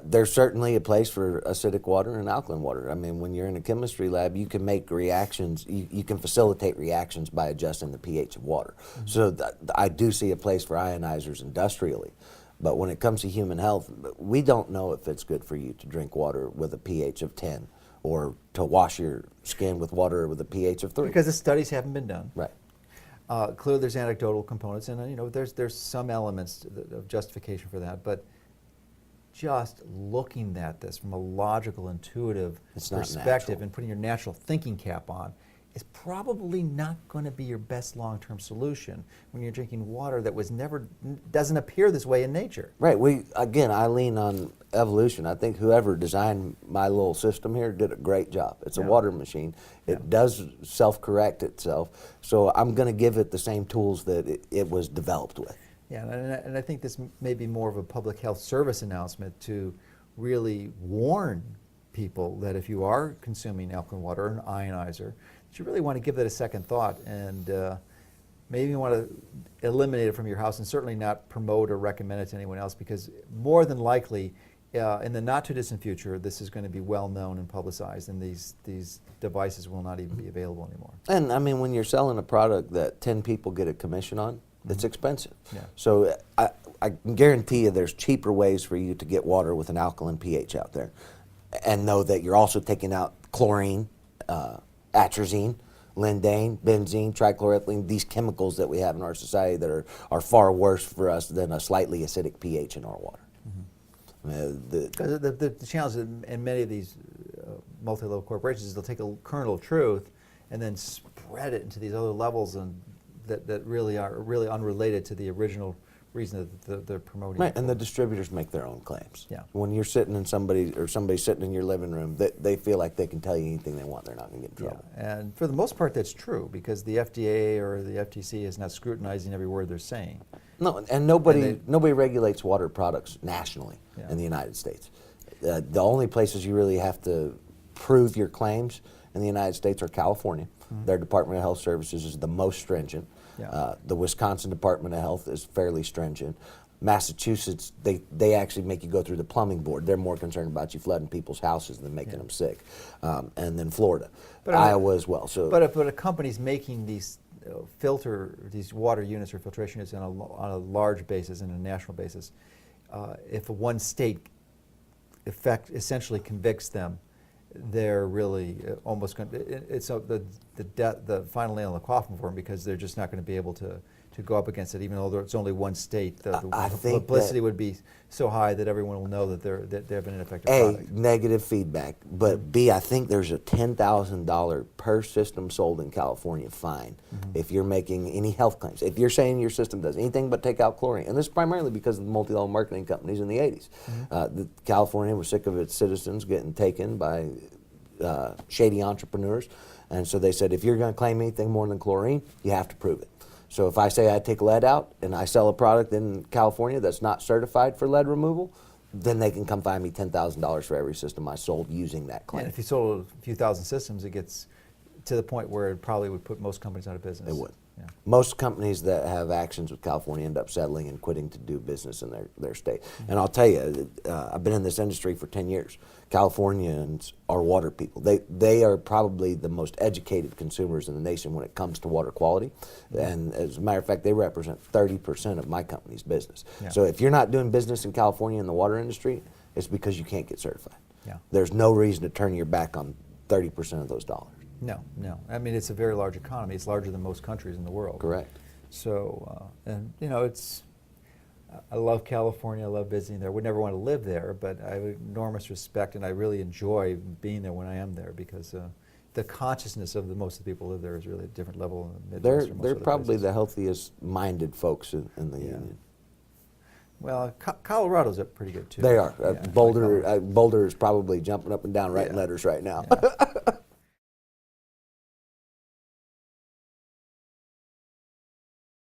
There's certainly a place for acidic water and alkaline water. I mean, when you're in a chemistry lab, you can make reactions, you can facilitate reactions by adjusting the pH of water. So I do see a place for ionizers industrially. But when it comes to human health, we don't know if it's good for you to drink water with a pH of 10 or to wash your skin with water with a pH of 3. Because the studies haven't been done. Right. Clearly there's anecdotal components, and you know, there's some elements of justification for that, but just looking at this from a logical, intuitive perspective and putting your natural thinking cap on is probably not going to be your best long-term solution when you're drinking water that was never, doesn't appear this way in nature. Right. I lean on evolution. I think whoever designed my little system here did a great job. It's a water machine. It does self-correct itself. So I'm going to give it the same tools that it was developed with. Yeah, and I think this may be more of a public health service announcement to really warn people that if you are consuming alkaline water or an ionizer, that you really want to give that a second thought and maybe you want to eliminate it from your house and certainly not promote or recommend it to anyone else, because more than likely in the not too distant future this is going to be well known and publicized, and these devices will not even be available anymore. And I mean, when you're selling a product that 10 people get a commission on, it's expensive. Yeah. So I can guarantee you there's cheaper ways for you to get water with an alkaline pH out there, and know that you're also taking out chlorine, atrazine, lindane, benzene, trichloroethylene, these chemicals that we have in our society that are far worse for us than a slightly acidic pH in our water. The challenge in many of these multi-level corporations is they'll take a kernel of truth and then spread it into these other levels and that really are really unrelated to the original reason that they're promoting. Right, and the distributors make their own claims. Yeah. When you're sitting in somebody's sitting in your living room, they feel like they can tell you anything they want. They're not going to get in trouble. Yeah. And for the most part, that's true because the FDA or the FTC is not scrutinizing every word they're saying. No, and nobody regulates water products nationally in the United States. The only places you really have to prove your claims in the United States are California. Their Department of Health Services is the most stringent. Yeah. The Wisconsin Department of Health is fairly stringent. Massachusetts, they actually make you go through the plumbing board. They're more concerned about you flooding people's houses than making them sick. And then Florida, Iowa as well. So, but a company's making these these water units or filtration units on a large basis and a national basis, if one state essentially convicts them, they're really almost going to, it's the final nail in the coffin for them, because they're just not going to be able to go up against it, even though it's only one state. The publicity would be so high that everyone will know that they have an ineffective product. Negative feedback, but B, I think there's a $10,000 per system sold in California fine if you're making any health claims. If you're saying your system does anything but take out chlorine, and this is primarily because of the multi-level marketing companies in the 80s. California was sick of its citizens getting taken by shady entrepreneurs, and so they said, if you're going to claim anything more than chlorine, you have to prove it. So if I say I take lead out and I sell a product in California that's not certified for lead removal, then they can come find me $10,000 for every system I sold using that claim. And if you sold a few thousand systems, it gets to the point where it probably would put most companies out of business. It would. Yeah. Most companies that have actions with California end up settling and quitting to do business in their state. And I'll tell you, I've been in this industry for 10 years. Californians are water people. They are probably the most educated consumers in the nation when it comes to water quality. And as a matter of fact, they represent 30% of my company's business. Yeah. So if you're not doing business in California in the water industry, it's because you can't get certified. Yeah. There's no reason to turn your back on 30% of those dollars. No. I mean, it's a very large economy. It's larger than most countries in the world. Correct. So, and you know, I love California. I love visiting there. I would never want to live there, but I have enormous respect, and I really enjoy being there when I am there, because the consciousness of most of the people who live there is really a different level in the Midwest. They're probably the healthiest minded folks in the union. Well, Colorado's up pretty good too. They are. Boulder is probably jumping up and down writing letters right now. Yeah.